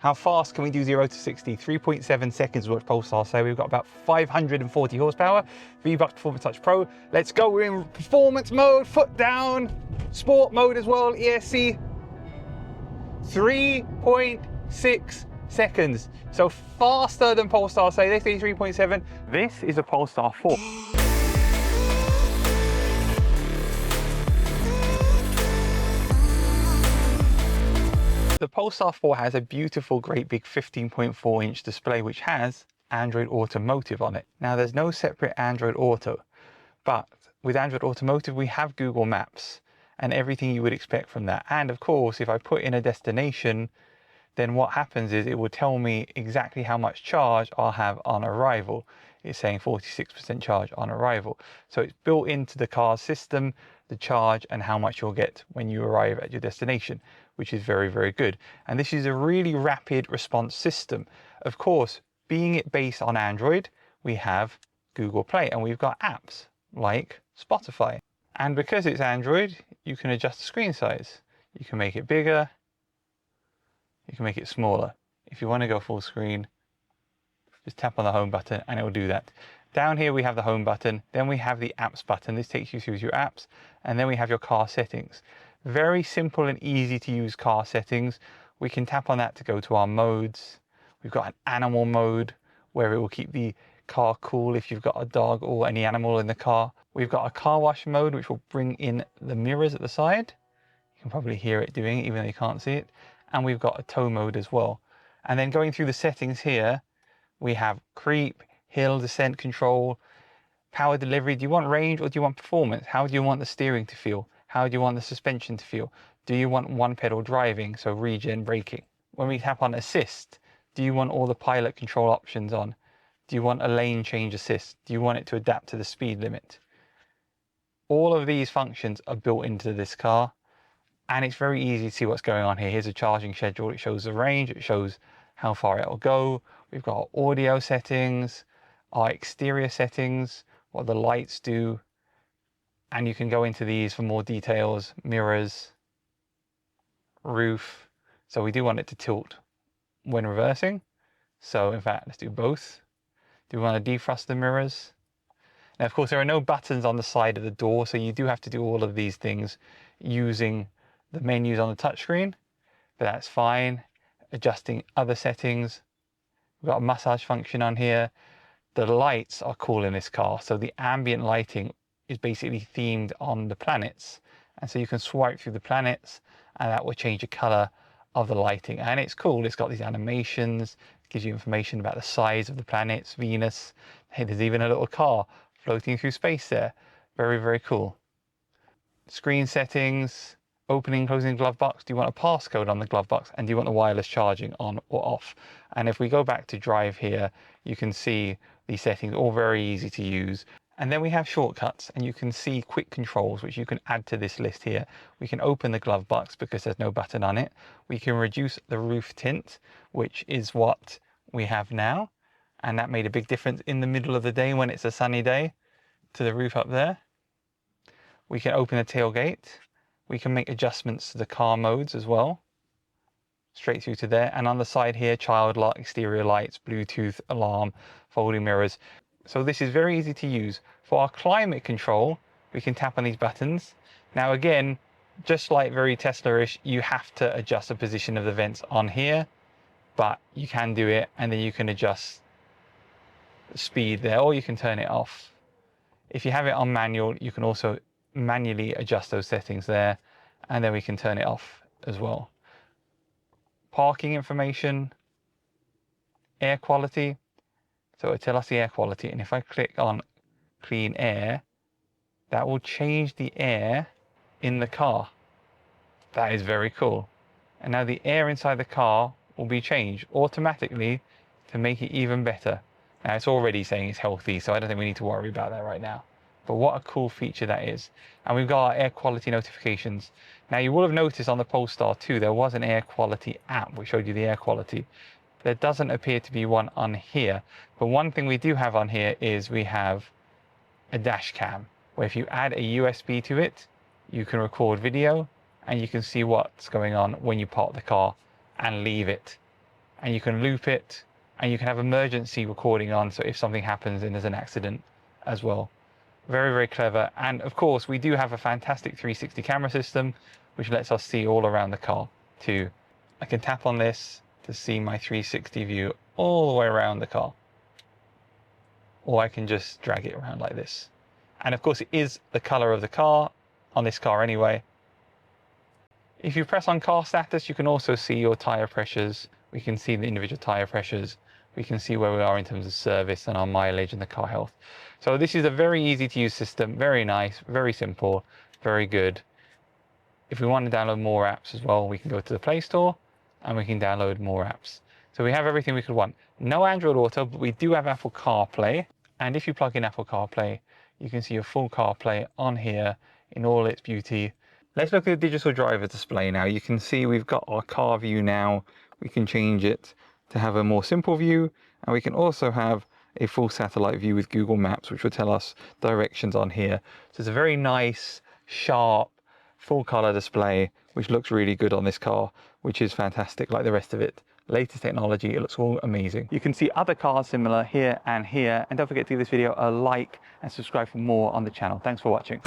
How fast can we do 0 to 60? 3.7 seconds, what Polestar say. We've got about 540 horsepower. V-Buck Performance Touch Pro. Let's go. We're in performance mode, foot down, sport mode as well, ESC. 3.6 seconds. So faster than Polestar say. They say 3.7. This is a Polestar 4. The Polestar 4 has a beautiful, great big 15.4-inch display which has Android Automotive on it. Now there's no separate Android Auto, but with Android Automotive we have Google Maps and everything you would expect from that. And of course, if I put in a destination, then what happens is it will tell me exactly how much charge I'll have on arrival. It's saying 46% charge on arrival. So it's built into the car's system, the charge and how much you'll get when you arrive at your destination, which is very, very good. And this is a really rapid response system. Of course, being it based on Android, we have Google Play and we've got apps like Spotify. And because it's Android, you can adjust the screen size. You can make it bigger, you can make it smaller. If you want to go full screen, just tap on the home button and it will do that. Down here we have the home button, then we have the apps button. This takes you through your apps, and then we have your car settings. Very simple and easy to use car settings. We can tap on that to go to our modes. We've got an animal mode where it will keep the car cool if you've got a dog or any animal in the car. We've got a car wash mode which will bring in the mirrors at the side. You can probably hear it doing it even though you can't see it. And we've got a tow mode as well. And then going through the settings here, we have creep, hill, descent control, power delivery. Do you want range or do you want performance? How do you want the steering to feel? How do you want the suspension to feel? Do you want one pedal driving, so regen braking? When we tap on assist, do you want all the pilot control options on? Do you want a lane change assist? Do you want it to adapt to the speed limit? All of these functions are built into this car. And it's very easy to see what's going on here. Here's a charging schedule. It shows the range. It shows how far it will go. We've got our audio settings, our exterior settings, what the lights do. And you can go into these for more details, mirrors, roof. So we do want it to tilt when reversing. So in fact, let's do both. Do we want to defrost the mirrors? Now, of course, there are no buttons on the side of the door. So you do have to do all of these things using the menus on the touchscreen, but that's fine. Adjusting other settings. We've got a massage function on here. The lights are cool in this car. So the ambient lighting is basically themed on the planets. And so you can swipe through the planets and that will change the color of the lighting. And it's cool. It's got these animations, gives you information about the size of the planets, Venus. Hey, there's even a little car floating through space there. Very, very cool. Screen settings. Opening, closing glove box. Do you want a passcode on the glove box? And do you want the wireless charging on or off? And if we go back to drive here, you can see these settings, all very easy to use. And then we have shortcuts and you can see quick controls, which you can add to this list here. We can open the glove box because there's no button on it. We can reduce the roof tint, which is what we have now. And that made a big difference in the middle of the day when it's a sunny day to the roof up there. We can open the tailgate. We can make adjustments to the car modes as well, straight through to there. And on the side here, child lock, exterior lights, Bluetooth, alarm, folding mirrors. So this is very easy to use. For our climate control, we can tap on these buttons. Now again, just like very Tesla-ish, you have to adjust the position of the vents on here, but you can do it and then you can adjust the speed there, or you can turn it off. If you have it on manual, you can also manually adjust those settings there, and then we can turn it off as well. Parking information, air quality. So it'll tell us the air quality, and if I click on clean air, that will change the air in the car. That is very cool. And now the air inside the car will be changed automatically to make it even better. Now it's already saying it's healthy, so I don't think we need to worry about that right now. But what a cool feature that is. And we've got our air quality notifications. Now you will have noticed on the Polestar 2, there was an air quality app which showed you the air quality. There doesn't appear to be one on here. But one thing we do have on here is we have a dash cam, where if you add a USB to it, you can record video and you can see what's going on when you park the car and leave it. and you can loop it, and you can have emergency recording on, so if something happens and there's an accident as well. Very, very clever. And of course, we do have a fantastic 360 camera system, which lets us see all around the car too. I can tap on this to see my 360 view all the way around the car. Or I can just drag it around like this. And of course, it is the color of the car on this car anyway. If you press on car status, you can also see your tire pressures. We can see the individual tire pressures. We can see where we are in terms of service and our mileage and the car health. So this is a very easy to use system, very nice, very simple, very good. If we want to download more apps as well, we can go to the Play Store and we can download more apps. So we have everything we could want. No Android Auto, but we do have Apple CarPlay. And if you plug in Apple CarPlay, you can see your full CarPlay on here in all its beauty. Let's look at the digital driver display now. You can see we've got our car view now. We can change it to have a more simple view, and we can also have a full satellite view with Google Maps, which will tell us directions on here. So it's a very nice, sharp, full color display, which looks really good on this car, which is fantastic like the rest of it. Latest technology, it looks all amazing. You can see other cars similar here, and don't forget to give this video a like and subscribe for more on the channel. Thanks for watching.